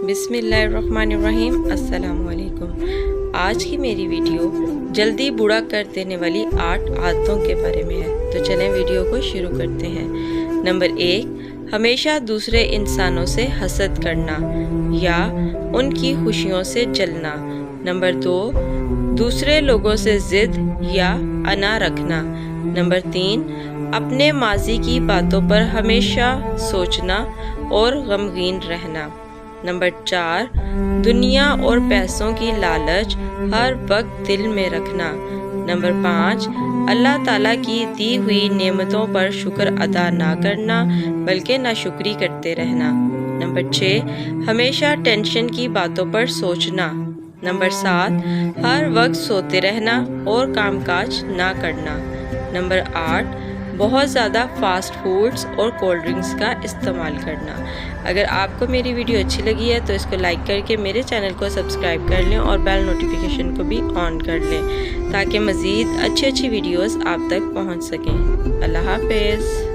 بسم اللہ الرحمن الرحیم۔ السلام علیکم۔ آج کی میری ویڈیو جلدی بوڑھا کر دینے والی 8 عادتوں کے بارے میں ہے، تو چلیں ویڈیو کو شروع کرتے ہیں۔ نمبر 1، ہمیشہ دوسرے انسانوں سے حسد کرنا یا ان کی خوشیوں سے جلنا۔ نمبر 2، دوسرے لوگوں سے ضد یا انا رکھنا۔ نمبر 3، اپنے ماضی کی باتوں پر ہمیشہ سوچنا اور غمگین رہنا۔ نمبر 4، دنیا اور پیسوں کی لالچ ہر وقت دل میں رکھنا۔ نمبر 5، اللہ تعالیٰ کی دی ہوئی نعمتوں پر شکر ادا نہ کرنا بلکہ ناشکری کرتے رہنا۔ نمبر 6، ہمیشہ ٹینشن کی باتوں پر سوچنا۔ نمبر 7، ہر وقت سوتے رہنا اور کام کاج نہ کرنا۔ نمبر 8، بہت زیادہ فاسٹ فوڈز اور کولڈ ڈرنکس کا استعمال کرنا۔ اگر آپ کو میری ویڈیو اچھی لگی ہے تو اس کو لائک کر کے میرے چینل کو سبسکرائب کر لیں اور بیل نوٹیفیکیشن کو بھی آن کر لیں تاکہ مزید اچھی ویڈیوز آپ تک پہنچ سکیں۔ اللہ حافظ۔